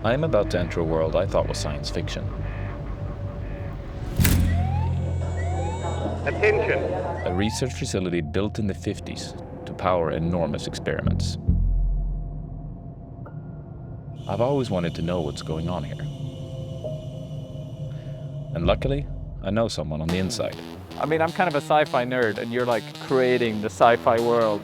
I am about to enter a world I thought was science fiction. Attention! A research facility built in the 50s to power enormous experiments. I've always wanted to know what's going on here. And luckily, I know someone on the inside. I mean, I'm kind of a sci-fi nerd, and you're like creating the sci-fi world.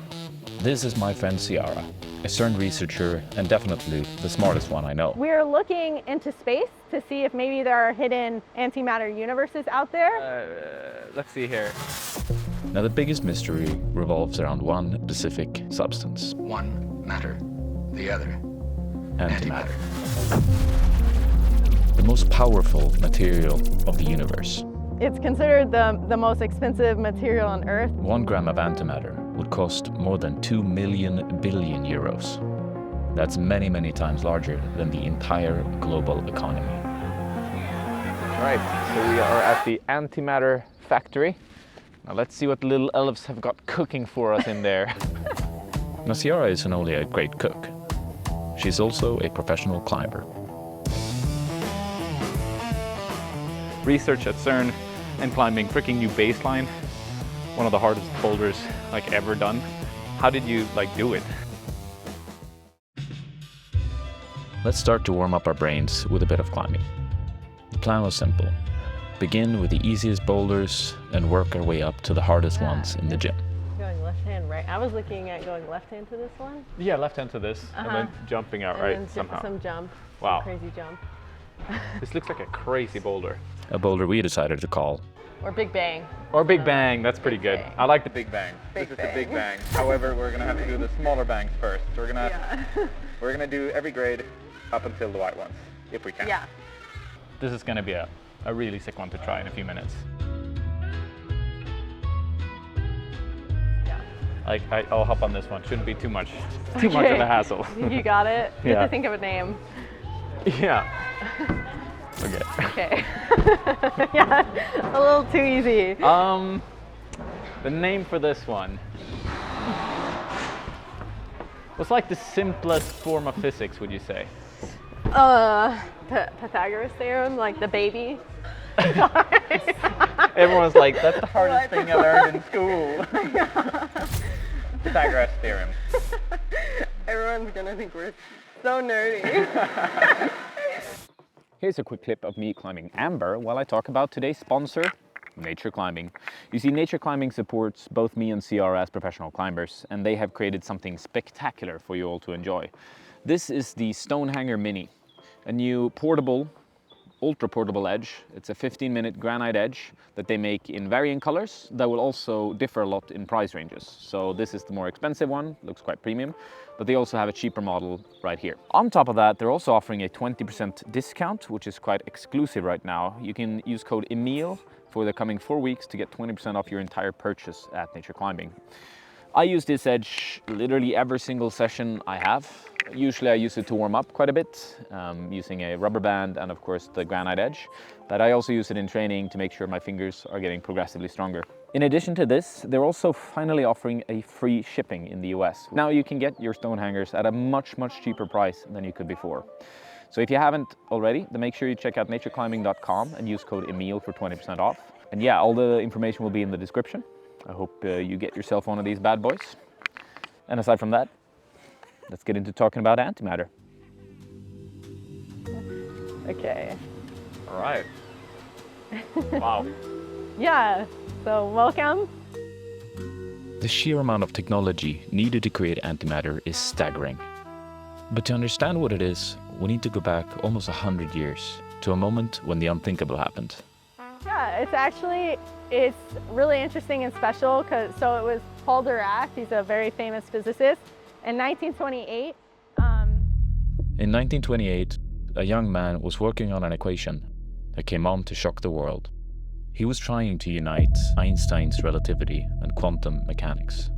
This is my friend Siara, a CERN researcher and definitely the smartest one I know. We're looking into space to see if maybe there are hidden antimatter universes out there. Let's see here. Now, the biggest mystery revolves around one specific substance. One matter, the other Antimatter. The most powerful material of the universe. It's considered the most expensive material on Earth. 1 gram of antimatter would cost more than 2 billion euros. That's many, many times larger than the entire global economy. All right, so we are at the antimatter factory. Now let's see what the little elves have got cooking for us in there. Now, Siara isn't only a great cook, she's also a professional climber. Research at CERN and climbing freaking new baseline. One of the hardest boulders like ever done. How did you do it? Let's start to warm up our brains with a bit of climbing. The plan was simple. Begin with the easiest boulders and work our way up to the hardest ones in the gym. Going left hand, right? I was looking at going left hand to this one. Yeah, left hand to this, and then jumping out, And right, then somehow. some jump. Wow. Some crazy jump. This looks like a crazy boulder. A boulder we decided to call Or Big Bang. Or Big Bang, that's pretty good. Bang. I like the Big Bang. Big This is the Big Bang. Bang. However, we're gonna have to do the smaller bangs first. So we're gonna do every grade up until the white ones, if we can. Yeah. This is gonna be a really sick one to try in a few minutes. Yeah. I'll hop on this one. Shouldn't be too much of a hassle. You got it? You Yeah. have to think of a name. Yeah. Okay. Okay. Yeah, a little too easy. The name for this one was like the simplest form of physics, would you say? Pythagoras theorem, like the baby. Everyone's like, that's the hardest thing I learned in school. Pythagoras theorem. Everyone's gonna think we're so nerdy. Here's a quick clip of me climbing Amber while I talk about today's sponsor, Nature Climbing. You see, Nature Climbing supports both me and Siara as professional climbers, and they have created something spectacular for you all to enjoy. This is the Stone Hanger Mini, a new portable, ultra portable edge. It's a 15-minute granite edge that they make in varying colors that will also differ a lot in price ranges. So this is the more expensive one, looks quite premium, but they also have a cheaper model right here. On top of that, they're also offering a 20% discount, which is quite exclusive right now. You can use code Emil for the coming 4 weeks to get 20% off your entire purchase at Nature Climbing. I use this edge literally every single session I have. Usually I use it to warm up quite a bit, using a rubber band and of course the granite edge. But I also use it in training to make sure my fingers are getting progressively stronger. In addition to this, they're also finally offering a free shipping in the US. Now you can get your stone hangers at a much cheaper price than you could before. So if you haven't already, then make sure you check out natureclimbing.com and use code Emil for 20% off. And yeah, all the information will be in the description. I hope you get yourself one of these bad boys. And aside from that, let's get into talking about antimatter. Okay. All right. Wow. Yeah, so welcome. The sheer amount of technology needed to create antimatter is staggering. But to understand what it is, we need to go back almost 100 years to a moment when the unthinkable happened. Yeah, it's really interesting and special so it was Paul Dirac, he's a very famous physicist, in 1928. In 1928, a young man was working on an equation that came on to shock the world. He was trying to unite Einstein's relativity and quantum mechanics.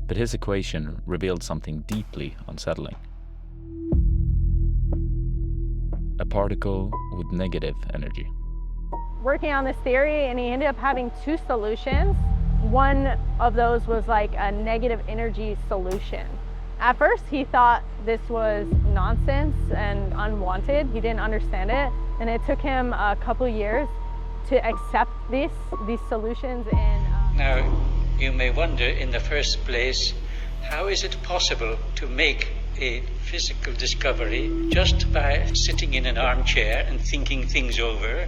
But his equation revealed something deeply unsettling. A particle with negative energy. Working on this theory, and he ended up having two solutions. One of those was like a negative energy solution. At first, he thought this was nonsense and unwanted. He didn't understand it. And it took him a couple years to accept these solutions. And Now, you may wonder in the first place, how is it possible to make a physical discovery just by sitting in an armchair and thinking things over?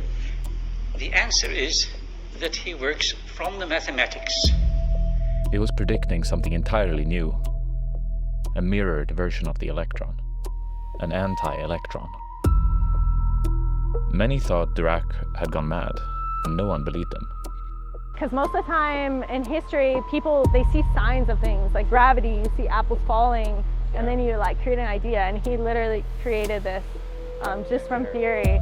The answer is that he works from the mathematics. It was predicting something entirely new. A mirrored version of the electron. An anti-electron. Many thought Dirac had gone mad, and no one believed him. because most of the time in history, people, they see signs of things like gravity, you see apples falling, and then you like create an idea, and he literally created this just from theory.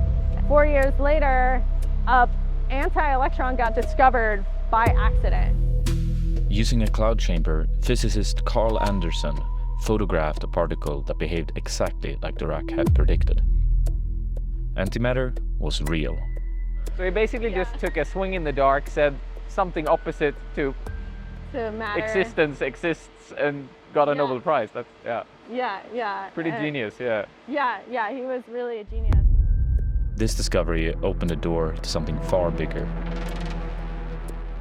4 years later, an anti-electron got discovered by accident. Using a cloud chamber, physicist Carl Anderson photographed a particle that behaved exactly like Dirac had predicted. Antimatter was real. So he basically just took a swing in the dark, said something opposite to Matter. existence exists, and got a Nobel Prize. That's Yeah. pretty genius. Yeah. Yeah, he was really a genius. This discovery opened the door to something far bigger.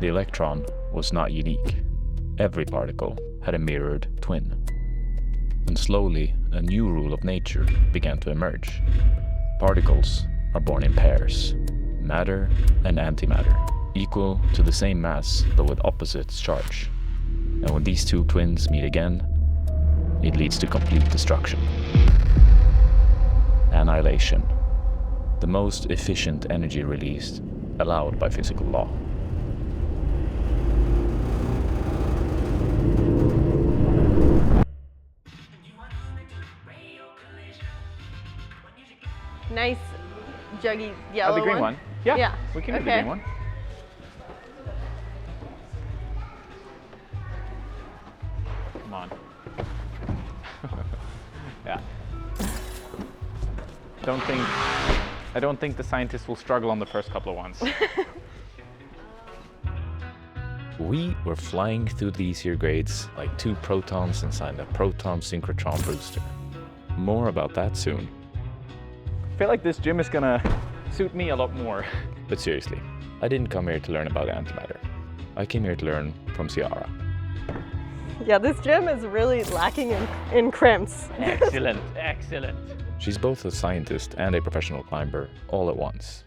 The electron was not unique. Every particle had a mirrored twin. And slowly, a new rule of nature began to emerge. Particles are born in pairs, matter and antimatter, equal to the same mass but with opposite charge. And when these two twins meet again, it leads to complete destruction. Annihilation, the most efficient energy released allowed by physical law. Nice, juggy yellow The green one? Yeah. We can do the green one. Come on. Yeah. I don't think the scientists will struggle on the first couple of ones. We were flying through the easier grades like two protons inside a proton synchrotron booster. More about that soon. I feel like this gym is gonna suit me a lot more. But seriously, I didn't come here to learn about antimatter. I came here to learn from Siara. Yeah, this gym is really lacking in crimps. Excellent, excellent. She's both a scientist and a professional climber all at once.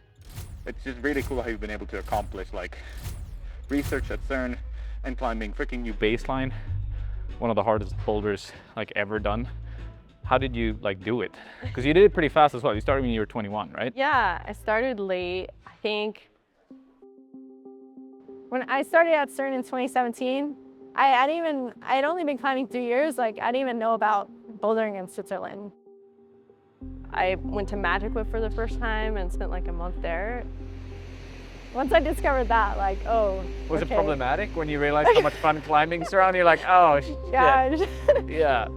It's just really cool how you've been able to accomplish like research at CERN and climbing freaking new Baseline, one of the hardest boulders like ever done. How did you like do it? Because you did it pretty fast as well. You started when you were 21, right? Yeah, I started late. I think when I started at CERN in 2017, I had only been climbing 3 years. Like I didn't even know about bouldering in Switzerland. I went to Magic Whip for the first time and spent like a month there. Once I discovered that, like, oh, Was okay. it problematic when you realized how much fun climbing's around? You're like, oh, shit. Yeah. Yeah.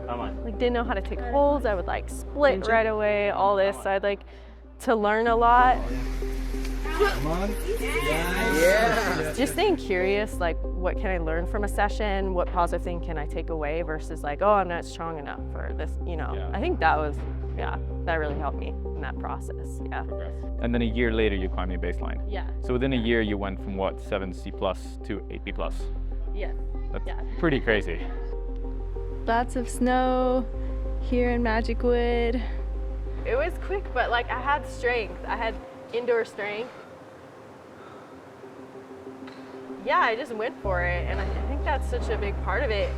Come on. Like didn't know how to take holds. I would like split right away, all this. So I'd like to learn a lot. Come on. Yeah. Just staying curious, like what can I learn from a session? What positive thing can I take away versus like, oh, I'm not strong enough for this, you know. Yeah. I think that was, that really helped me in that process, yeah. And then a year later, you climbed your baseline. Yeah. So within a year, you went from what, 7C+ to 8B+. Yeah. That's Yeah. pretty crazy. Lots of snow here in Magic Wood. It was quick, but like I had strength. I had indoor strength. Yeah, I just went for it, and I think that's such a big part of it.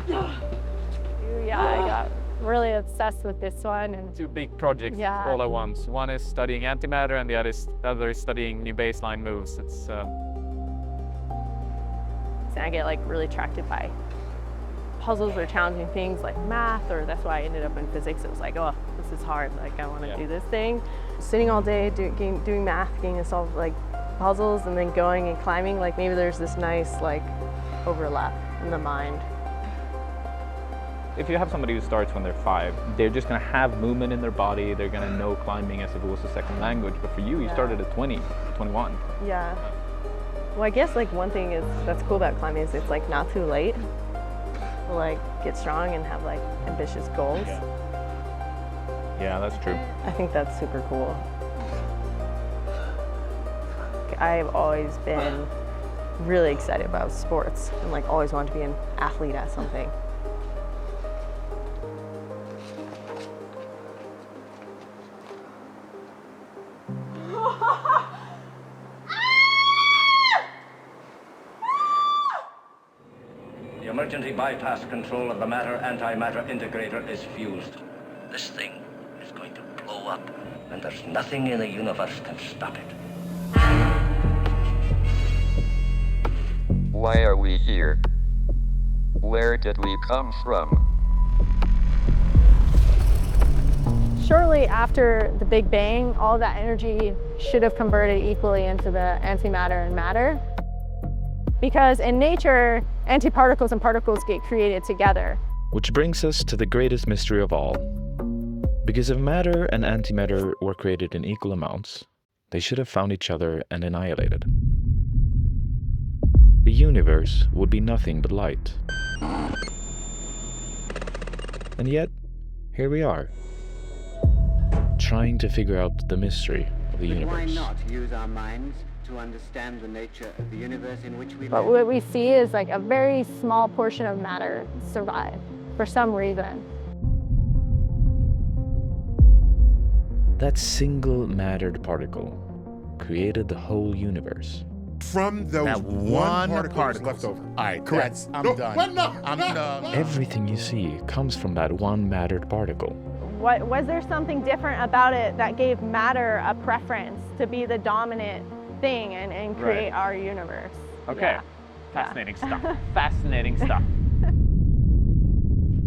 Yeah, I got really obsessed with this one. And Two big projects Yeah. all at once. One is studying antimatter, and the other is studying new baseline moves. It's And I get like really attracted by puzzles or challenging things like math, or that's why I ended up in physics. It was like, oh, this is hard. Like I want to do this thing. Sitting all day doing math, getting to solve like puzzles, and then going and climbing. Like maybe there's this nice like overlap in the mind. if you have somebody who starts when they're 5, they're just gonna have movement in their body. They're gonna know climbing as if it was a second language. But for you, you started at 20, 21. Yeah. Well, I guess like one thing that's cool about climbing is it's like not too late to like get strong and have like ambitious goals. Yeah, that's true. I think that's super cool. I've always been really excited about sports and like always wanted to be an athlete at something. The emergency bypass control of the matter-antimatter integrator is fused. This thing is going to blow up, and there's nothing in the universe can stop it. Why are we here? Where did we come from? Shortly after the Big Bang, all that energy should have converted equally into the antimatter and matter. Because in nature, antiparticles and particles get created together. Which brings us to the greatest mystery of all. Because if matter and antimatter were created in equal amounts, they should have found each other and annihilated. The universe would be nothing but light. And yet, here we are, trying to figure out the mystery of the universe. Why not use our minds to understand the nature of the universe in which we live? But what we see is like a very small portion of matter survive for some reason. That single mattered particle created the whole universe. From those that one particle left over. All right, correct. I'm done. What? No, I'm done. Everything you see comes from that one mattered particle. Was there something different about it that gave matter a preference to be the dominant thing and create our universe? Okay, Yeah. fascinating stuff. Fascinating stuff.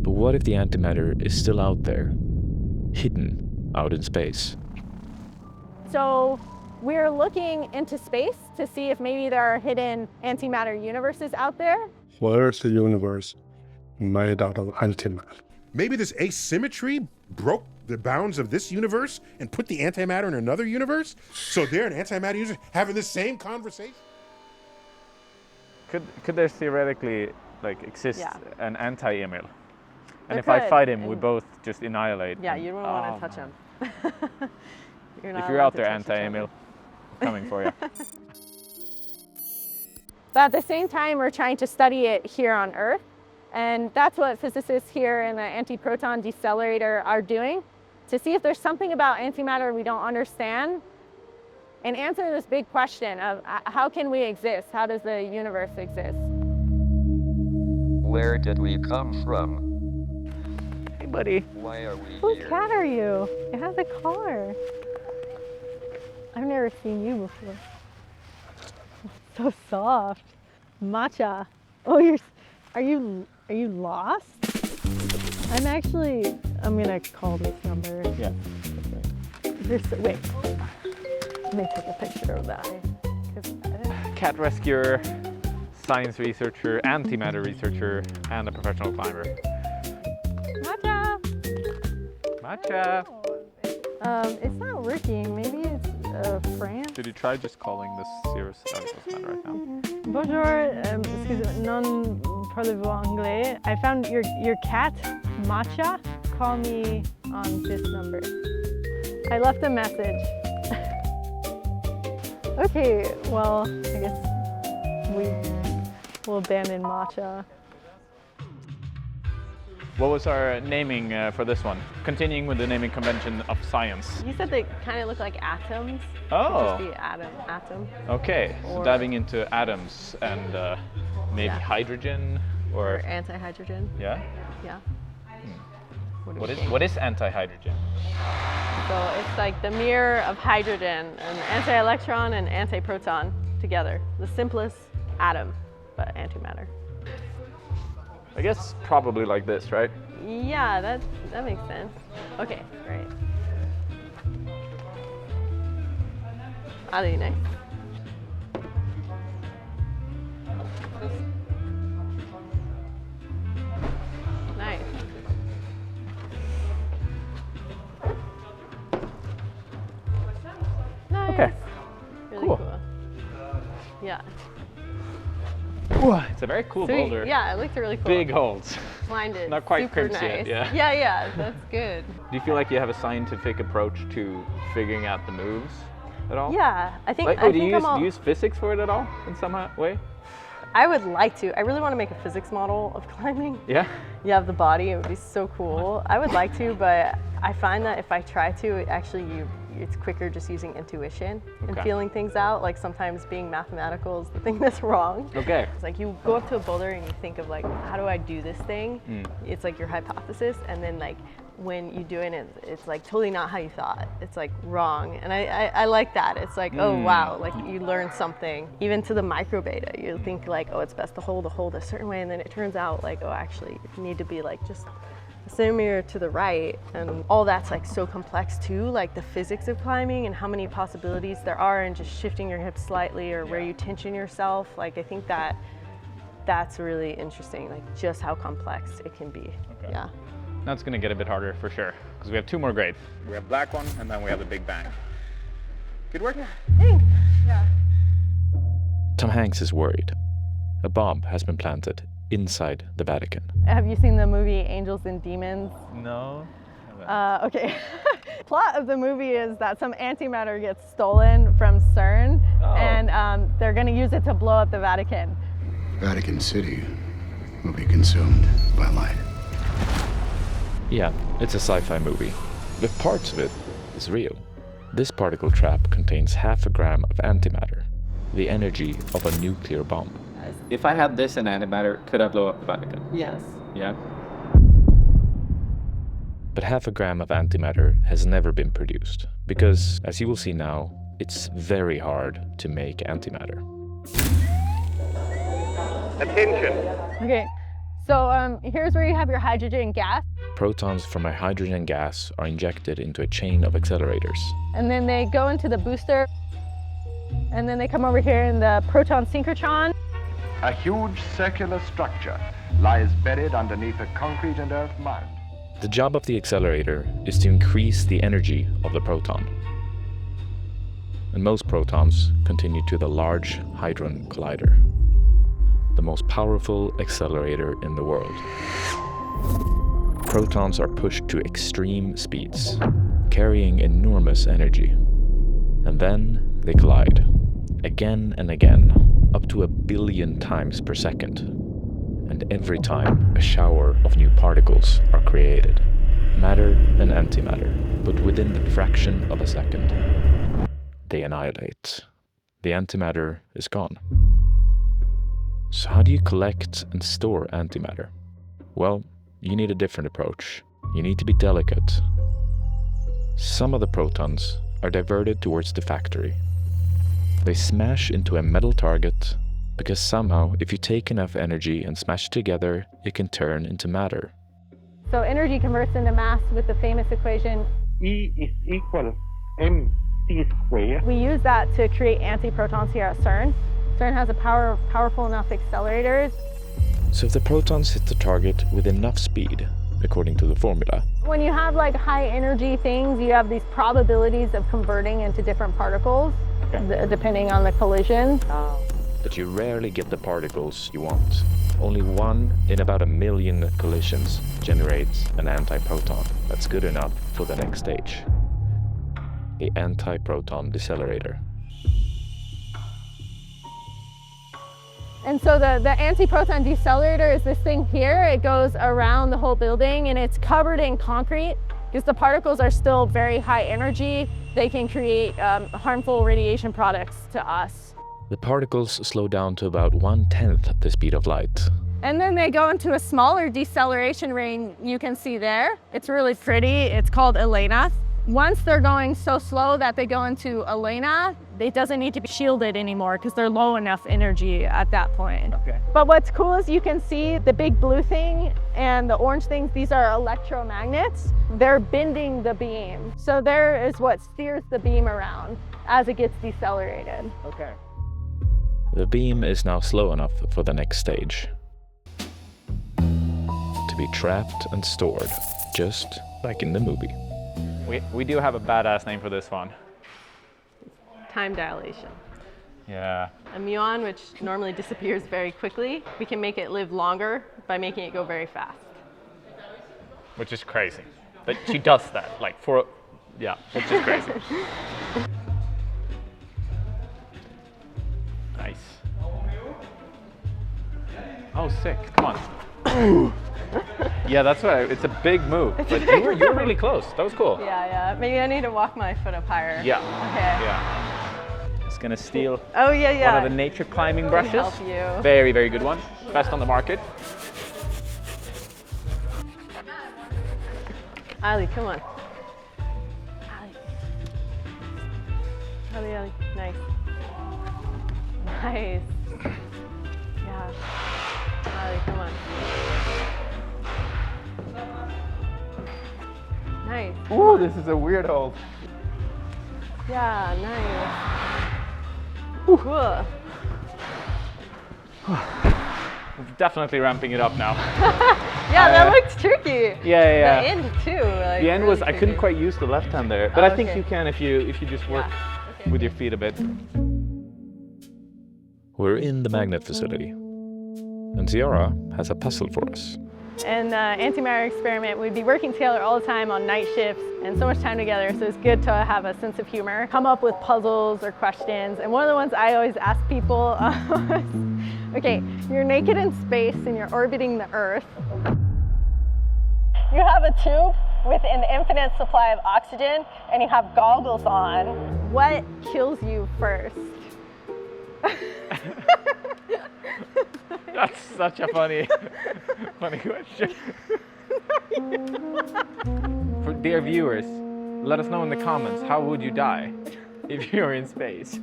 But what if the antimatter is still out there, hidden out in space? So we're looking into space to see if maybe there are hidden antimatter universes out there. Where's the universe made out of antimatter? Maybe this asymmetry broke the bounds of this universe and put the antimatter in another universe? So they're an antimatter universe having the same conversation? Could there theoretically like exist an anti-Emil? And if There I could, fight him, we and- both just annihilate. Yeah, him. you don't want to touch him. If you're out there, anti-Emil, I'm coming for you. But at the same time, we're trying to study it here on Earth. And that's what physicists here in the antiproton decelerator are doing, to see if there's something about antimatter we don't understand and answer this big question of how can we exist? How does the universe exist? Where did we come from? Hey, buddy. Why are we Whose here? cat are you? It has a car. I've never seen you before. So soft. Matcha. Oh, are you lost? I'm gonna call this number. Yeah. Wait. Let me take a picture of that. Cat rescuer, science researcher, antimatter researcher, and a professional climber. Matcha! Matcha! It's not working. Maybe it's France. Did you try just calling this serious? Oh, it doesn't matter right now. Bonjour, excusez-moi, non parlez-vous anglais? I found your cat, Matcha. Call me on this number. I left a message. Okay, well, I guess we'll abandon Matcha. What was our naming for this one? Continuing with the naming convention of science. You said they kind of look like atoms. Oh. Just the atom. Okay, so Or- diving into atoms and maybe hydrogen Or or anti-hydrogen. yeah. Yeah. What is anti-hydrogen? So it's like the mirror of hydrogen, an anti-electron and anti-proton together. The simplest atom, but antimatter. I guess probably like this, right? Yeah, that makes sense. Okay, great. Really nice. Nice. Nice. Okay. Really Cool. cool. Yeah. It's a very cool Sweet. boulder. Yeah, it looked really cool. Big holes. Climbed it. Not quite Super crimped nice. yet, yeah. Yeah, that's good. Do you feel like you have a scientific approach to figuring out the moves at all? Yeah, I think. Do you use physics for it at all in some way? I would like to. I really want to make a physics model of climbing. Yeah? Yeah, of the body. It would be so cool. I would like to, but I find that if I try to, it's quicker just using intuition and feeling things out. Like sometimes being mathematical is the thing that's wrong. Okay. It's like you go up to a boulder and you think of like, how do I do this thing? It's like your hypothesis, and then like when you do it, it's like totally not how you thought. It's like wrong, and I like that. It's like, oh wow, like you learn something. Even to the micro beta, you think like, oh, it's best to hold a certain way, and then it turns out like, oh, actually you need to be like just a centimeter to the right, and all that's like so complex too, like the physics of climbing and how many possibilities there are, and just shifting your hips slightly or where you tension yourself. Like I think that's really interesting, like just how complex it can be. Okay. Yeah. That's going to get a bit harder for sure, because we have 2 more grades. We have black one, and then we have the Big Bang. Good work. Thanks. Yeah. Tom Hanks is worried. A bomb has been planted inside the Vatican. Have you seen the movie Angels and Demons? No. Okay. Plot of the movie is that some antimatter gets stolen from CERN, and they're going to use it to blow up the Vatican. Vatican City will be consumed by light. Yeah, it's a sci-fi movie, but parts of it is real. This particle trap contains 0.5 gram of antimatter, the energy of a nuclear bomb. If I had this in antimatter, could I blow up the Vatican? Yes. Yeah. But 0.5 gram of antimatter has never been produced, because, as you will see now, it's very hard to make antimatter. Attention! Okay, so here's where you have your hydrogen gas. Protons from a hydrogen gas are injected into a chain of accelerators. And then they go into the booster, and then they come over here in the proton synchrotron. A huge circular structure lies buried underneath a concrete and earth mound. The job of the accelerator is to increase the energy of the proton. And most protons continue to the Large Hadron Collider, the most powerful accelerator in the world. Protons are pushed to extreme speeds, carrying enormous energy. And then they collide, again and again, up to 1 billion times per second. And every time, a shower of new particles are created. Matter and antimatter, but within the fraction of a second. They annihilate. The antimatter is gone. So how do you collect and store antimatter? Well, you need a different approach. You need to be delicate. Some of the protons are diverted towards the factory. They smash into a metal target, because somehow, if you take enough energy and smash it together, it can turn into matter. So energy converts into mass with the famous equation E is equal mc squared. We use that to create antiprotons here at CERN. CERN has powerful enough accelerators. So if the protons hit the target with enough speed, according to the formula. When you have like high energy things, you have these probabilities of converting into different particles, depending on the collision. But you rarely get the particles you want. Only 1 in about 1 million collisions generates an antiproton that's good enough for the next stage. The antiproton decelerator. And so the antiproton decelerator is this thing here. It goes around the whole building, and it's covered in concrete because the particles are still very high energy. They can create harmful radiation products to us. The particles slow down to about 1/10 the speed of light. And then they go into a smaller deceleration ring you can see there. It's really pretty. It's called Elena. Once they're going so slow that they go into Elena, it doesn't need to be shielded anymore because they're low enough energy at that point. Okay. But what's cool is you can see the big blue thing and the orange things. These are electromagnets. They're bending the beam. So there is what steers the beam around as it gets decelerated. Okay. The beam is now slow enough for the next stage. To be trapped and stored, just like in the movie. We do have a badass name for this one. Time dilation. Yeah. A muon, which normally disappears very quickly, we can make it live longer by making it go very fast. Which is crazy. But she does that, like yeah, which is crazy. Nice. Oh, sick, come on. Yeah, that's right, it's a big move, but you were really close, that was cool. Yeah, maybe I need to walk my foot up higher. Yeah, okay. Yeah. It's gonna steal one of the nature climbing brushes. Help you. Very, very good one, best on the market. Ali, come on. Ali, nice. Nice. Yeah. Ali, come on. Nice. Ooh, this is a weird hold. Yeah, nice. Ooh. Cool. We're definitely ramping it up now. Yeah, that looked tricky. Yeah. The end too. Like, the end really was tricky. I couldn't quite use the left hand there, but I think you can if you just work with your feet a bit. We're in the magnet facility, and Siara has a puzzle for us. In the antimatter experiment, we'd be working together all the time on night shifts and so much time together, so it's good to have a sense of humor, come up with puzzles or questions. And one of the ones I always ask people was, okay, you're naked in space and you're orbiting the Earth. You have a tube with an infinite supply of oxygen and you have goggles on. What kills you first? That's such a funny question. For dear viewers, let us know in the comments, how would you die if you're in space?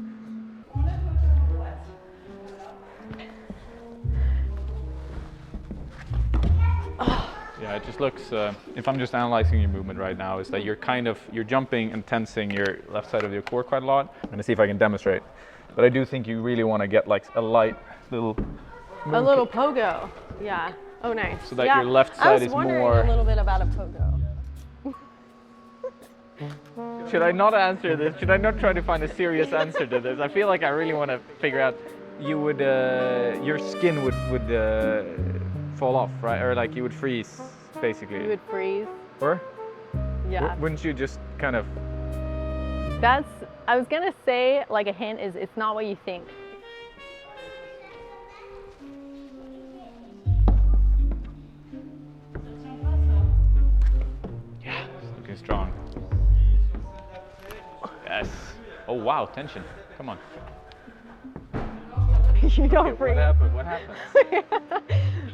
Yeah, it just looks, if I'm just analyzing your movement right now, is that you're jumping and tensing your left side of your core quite a lot. I'm gonna see if I can demonstrate. But I do think you really want to get like a light little A little pogo, yeah. Oh, nice. So that your left side is more... I was wondering a little bit about a pogo. Should I not answer this? Should I not try to find a serious answer to this? I feel like I really want to figure out, you would, your skin would fall off, right? Or like you would freeze, basically. You would freeze. Or? Yeah. Wouldn't you just kind of... I was gonna say, like a hint is, it's not what you think. Yeah, it's looking strong. Yes. Oh wow, tension. Come on. You don't freeze. What happened? What happened?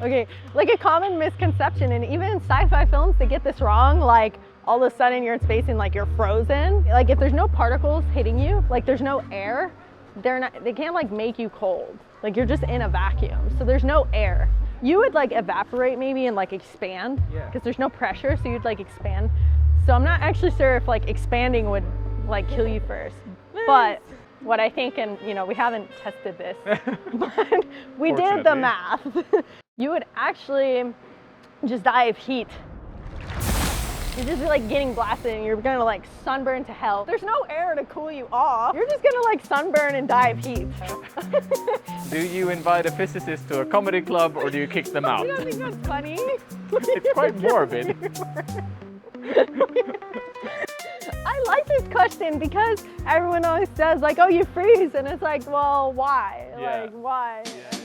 Okay, like a common misconception, and even in sci-fi films, they get this wrong, like all of a sudden you're in space and like you're frozen. Like if there's no particles hitting you, like there's no air, they can't like make you cold. Like you're just in a vacuum, so there's no air. You would like evaporate maybe and like expand, because there's no pressure, so you'd like expand. So I'm not actually sure if like expanding would like kill you first, but what I think, and you know, we haven't tested this, but we did the math. You would actually just die of heat. You're just like getting blasted and you're gonna like sunburn to hell. There's no air to cool you off. You're just gonna like sunburn and die of heat. Do you invite a physicist to a comedy club or do you kick them out? You don't think that's funny? It's quite morbid. I like this question because everyone always says like, oh, you freeze, and it's like, well, why? Yeah. Like, why? Yeah.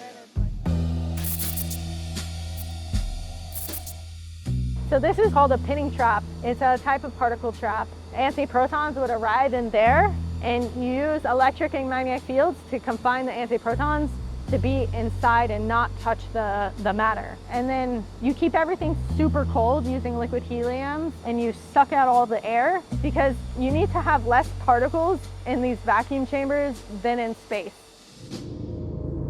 So this is called a pinning trap. It's a type of particle trap. Antiprotons would arrive in there, and you use electric and magnetic fields to confine the antiprotons to be inside and not touch the matter. And then you keep everything super cold using liquid helium, and you suck out all the air because you need to have less particles in these vacuum chambers than in space.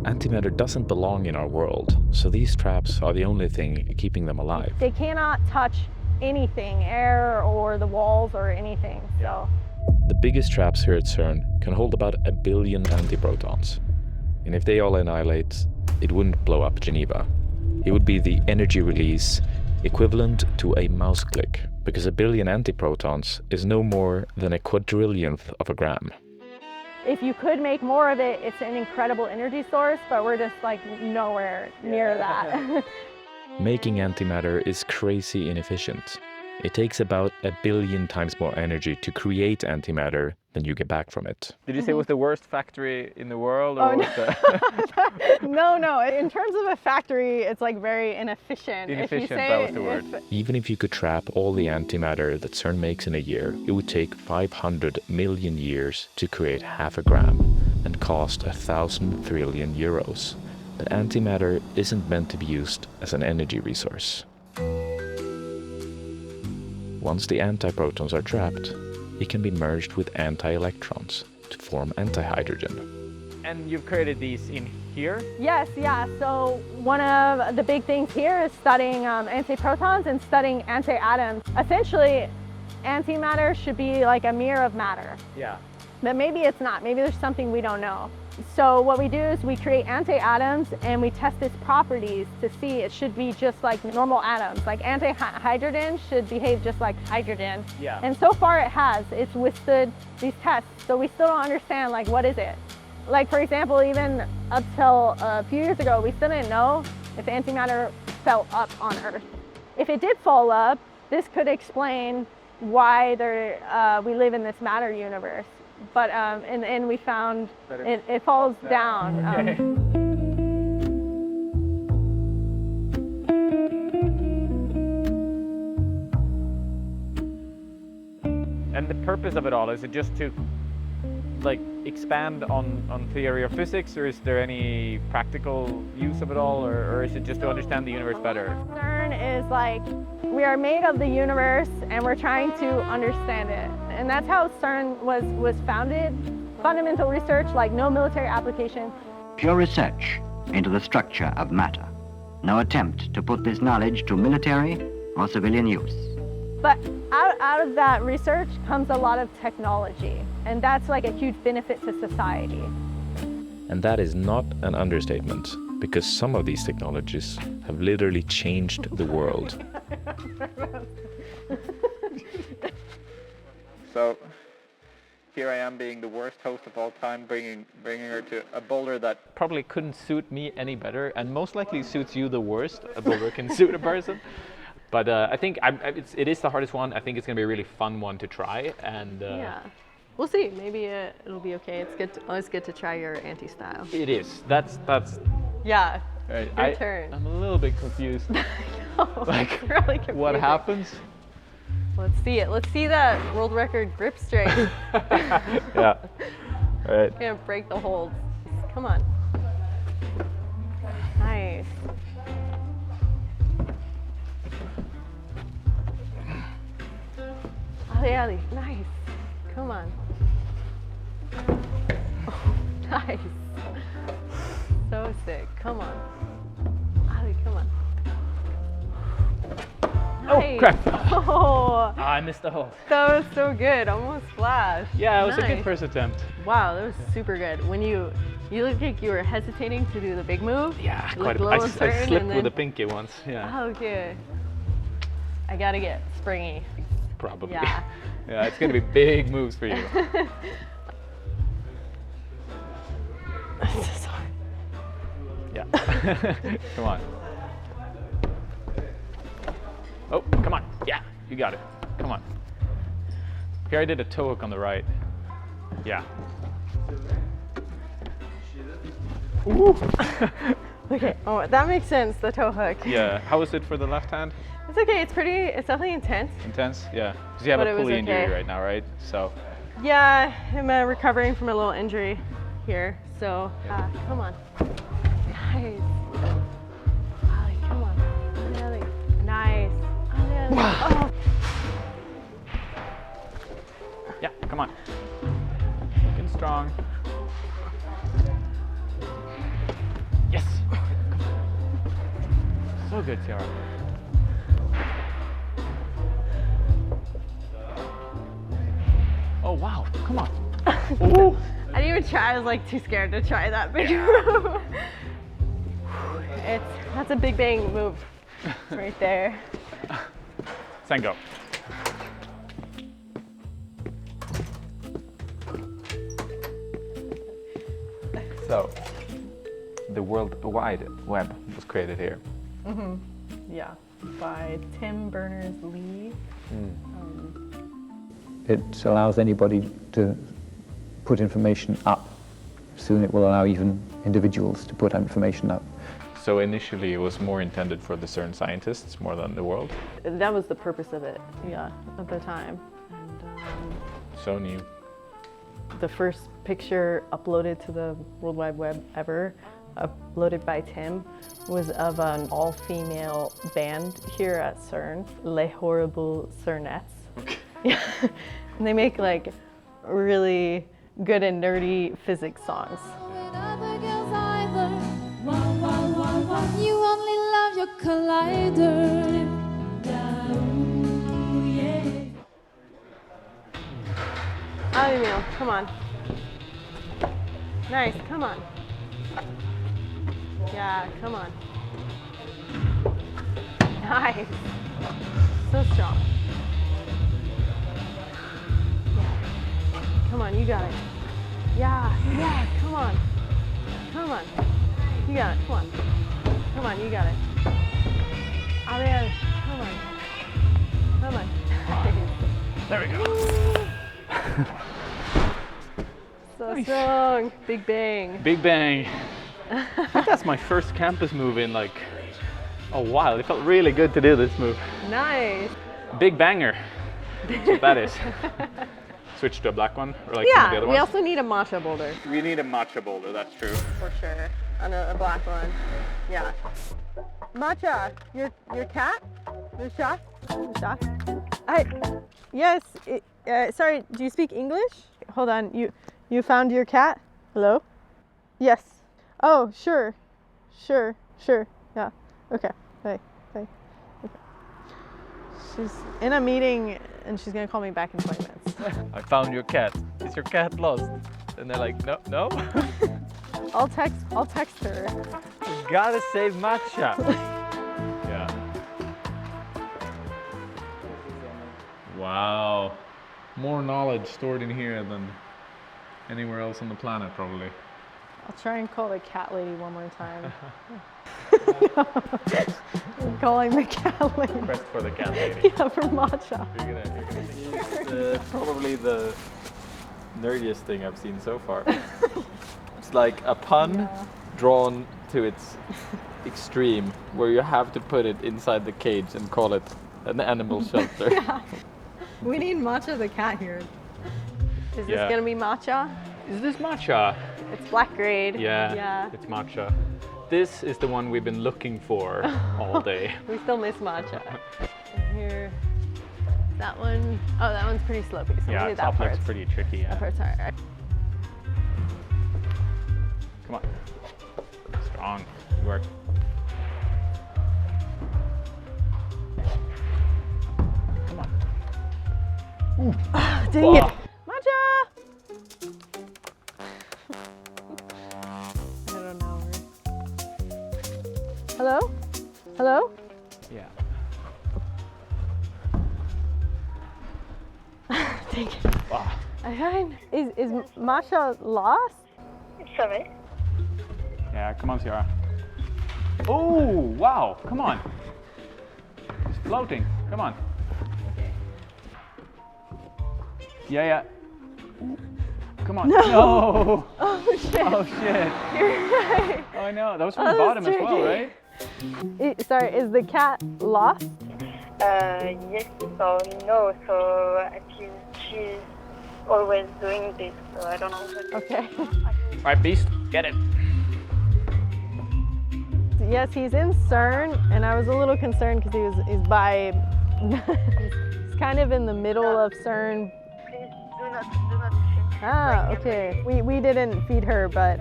Antimatter doesn't belong in our world, so these traps are the only thing keeping them alive. They cannot touch anything, air or the walls or anything, so. The biggest traps here at CERN can hold about 1 billion antiprotons. And if they all annihilate, it wouldn't blow up Geneva. It would be the energy release equivalent to a mouse click, because 1 billion antiprotons is no more than a quadrillionth of a gram. If you could make more of it, it's an incredible energy source, but we're just like nowhere near that. Making antimatter is crazy inefficient. It takes about 1 billion times more energy to create antimatter than you get back from it. Did you say it was the worst factory in the world? Or Oh, no. No. In terms of a factory, it's like very inefficient. Inefficient, that was the word. Even if you could trap all the antimatter that CERN makes in a year, it would take 500 million years to create half a gram and cost 1,000 trillion euros. But antimatter isn't meant to be used as an energy resource. Once the antiprotons are trapped, it can be merged with anti-electrons to form antihydrogen. And you've created these in here? Yes, yeah. So one of the big things here is studying antiprotons and studying anti-atoms. Essentially, antimatter should be like a mirror of matter. Yeah. But maybe it's not. Maybe there's something we don't know. So what we do is we create anti-atoms and we test its properties to see it should be just like normal atoms. Like anti-hydrogen should behave just like hydrogen. Yeah. And so far it has. It's withstood these tests. So we still don't understand like what is it. Like for example, even up till a few years ago, we still didn't know if antimatter fell up on Earth. If it did fall up, this could explain why we live in this matter universe. But in the end, we found it falls down. And the purpose of it all, is it just to like expand on theory of physics, or is there any practical use of it all, or is it just to understand the universe better? CERN is like, we are made of the universe and we're trying to understand it. And that's how CERN was founded. Fundamental research, like no military application. Pure research into the structure of matter. No attempt to put this knowledge to military or civilian use. But out of that research comes a lot of technology, and that's like a huge benefit to society. And that is not an understatement, because some of these technologies have literally changed the world. So here I am being the worst host of all time, bringing her to a boulder that probably couldn't suit me any better, and most likely suits you the worst a boulder can suit a person. But I think it is the hardest one. I think it's going to be a really fun one to try. And yeah, we'll see. Maybe it'll be okay. It's always good to try your anti-style. It is. That's. Yeah. Right. Your turn. I'm a little bit confused. Like, really confusing. What happens? Let's see it. Let's see that world record grip strength. Yeah. All right. I'm gonna break the holds. Come on. Nice. Ali, nice. Come on. Oh, nice. So sick. Come on. Ali, come on. Nice. Oh, crap. Oh, I missed the hold. that was so good. Almost splashed. Yeah, it was a Nice. good first attempt. Wow, that was super good. When you look like you were hesitating to do the big move. Yeah, You quite a looked bit. little I uncertain slipped and with then- a pinky once. Yeah. Oh, okay. I gotta get springy. Probably. Yeah. Yeah, it's gonna be big moves for you. Yeah. Come on. Oh, come on. Yeah, you got it. Come on. Here I did a toe hook on the right. Yeah. Ooh. Okay. Oh, that makes sense. The toe hook. Yeah. How was it for the left hand? It's okay. It's definitely intense. Intense? Yeah. Because you have But a it was pulley injury okay. right now, right? So. Yeah, I'm recovering from a little injury here. So, come on. Nice. Ali, come on. Ali. Nice. Ali. Oh. Yeah, come on. Looking strong. Yes. So good, Siara. Oh wow! Come on. Ooh. I didn't even try. I was like too scared to try that big move. That's a big bang move right there. Sango. So, the World Wide Web was created here. Mm-hmm. Yeah, by Tim Berners-Lee. It allows anybody to put information up. Soon it will allow even individuals to put information up. So initially it was more intended for the CERN scientists more than the world? That was the purpose of it, yeah, at the time. And, so new. The first picture uploaded to the World Wide Web ever, uploaded by Tim, was of an all-female band here at CERN, Les Horribles Cernettes. Okay. Yeah, and they make like really good and nerdy physics songs. You only love your collider. Emil, come on. Nice, come on. Yeah, come on. Nice. So strong. Yeah. Come on, you got it. Yeah, come on. Come on. You got it, come on. Come on, you got it. Emil, come on. Come on. There we go. So nice. Strong. Big bang. Big bang. I think that's my first campus move in like a while. It felt really good to do this move. Nice. Big banger. That's what that is. Switch to a black one, or like some of the other we ones? also need a matcha boulder. We need a matcha boulder, that's true. For sure. And a black one. Yeah. Matcha, your cat? The shot? Yes. Sorry, do you speak English? Hold on. You found your cat? Hello? Yes. Oh, sure. Yeah. Okay. Bye. Okay. She's in a meeting and she's gonna call me back in 20 minutes. I found your cat. Is your cat lost? And they're like, no. I'll text her. Gotta save matcha. Yeah. Wow. More knowledge stored in here than anywhere else on the planet, probably. I'll try and call the cat lady one more time. I'm calling the cat lady. Request for the cat lady. Yeah, for matcha. You're gonna it's probably the nerdiest thing I've seen so far. It's like a pun drawn to its extreme, where you have to put it inside the cage and call it an animal shelter. Yeah. We need Matcha the cat here. Is this gonna be matcha? Is this matcha? It's black grade. Yeah, it's matcha. This is the one we've been looking for all day. We still miss matcha. And here, that one, oh, that one's pretty slopey. So yeah, maybe top that looks pretty tricky. Yeah. That part's hard. Come on. Strong. Good work. Come on. Ooh. Dang it. Matcha! I don't know. Hello? Hello? Yeah. Dang it. Wow. Is Masha lost? Sorry. Yeah, come on, Siara. Oh, wow, come on. It's floating, come on. Yeah. Come on. No. Oh, shit. Oh, shit. You're right. Oh, I know. That was from the bottom as well, right? Sorry, is the cat lost? Yes or no, so I think she's always doing this, so I don't know. Okay. All right, Beast, get it. Yes, he's in CERN, and I was a little concerned because he's by, he's kind of in the middle of CERN. Please do not feed. Ah, okay. We didn't feed her, but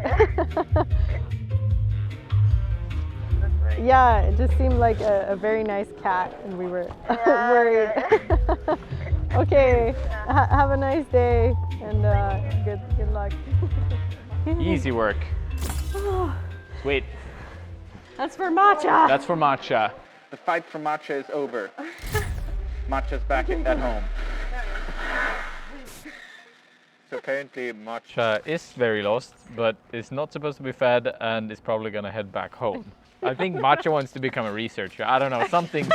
yeah, it just seemed like a very nice cat, and we were worried. Yeah. Okay, have a nice day, and good luck. Easy work. Sweet. That's for matcha. That's for matcha. The fight for matcha is over. Matcha's back at home. So currently Mach is very lost, but is not supposed to be fed and is probably gonna head back home. I think Macho wants to become a researcher. I don't know, something's...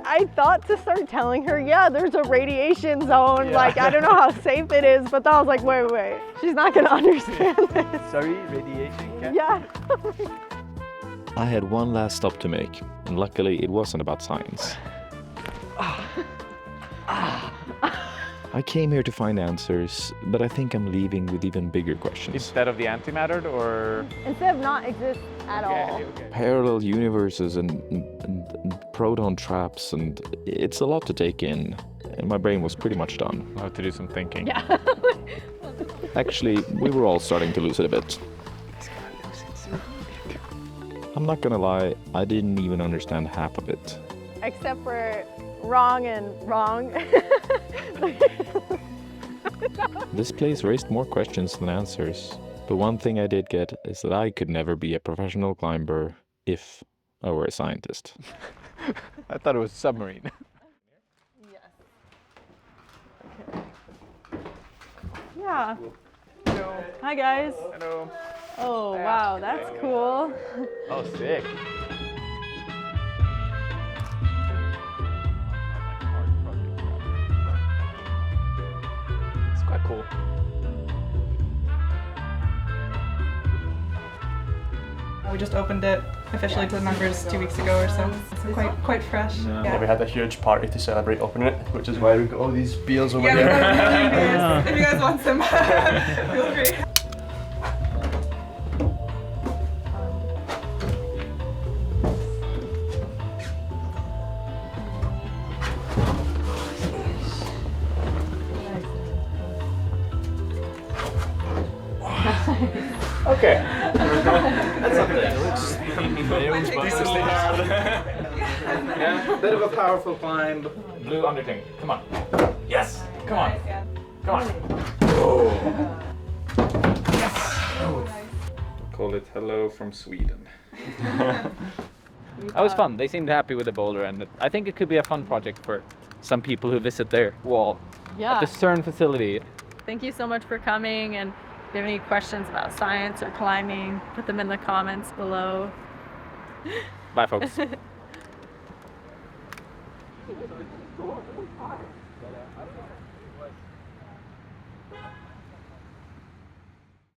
I thought to start telling her, yeah, there's a radiation zone. Yeah. Like, I don't know how safe it is, but then I was like, wait. She's not gonna understand this. Sorry, radiation cat? Yeah. I had one last stop to make, and luckily it wasn't about science. I came here to find answers, but I think I'm leaving with even bigger questions. Instead of the antimatter, or...? Instead of not exist at all. Okay. Parallel universes and proton traps, and it's a lot to take in. And my brain was pretty much done. I'll have to do some thinking. Yeah. Actually, we were all starting to lose it a bit. I'm not gonna lie, I didn't even understand half of it. Except for wrong and wrong. This place raised more questions than answers. But one thing I did get is that I could never be a professional climber if I were a scientist. I thought it was a submarine. Yeah. Hello. Hi guys. Hello. Oh wow, that's cool. Oh, sick. It's quite cool. We just opened it officially to the members 2 weeks ago or so. It's quite fresh. Yeah, we had a huge party to celebrate opening it, which is why we've got all these beers over here. Yeah, if you guys want some, feel free. Okay. That's something. Decently hard. Yeah, bit of a powerful climb. Blue underthing. Come on. Yes. Come on. Come on. Oh. Yes. Call it hello from Sweden. That was fun. They seemed happy with the boulder, and I think it could be a fun project for some people who visit their wall Yeah. at the CERN facility. Thank you so much for coming, and if you have any questions about science or climbing, put them in the comments below. Bye, folks.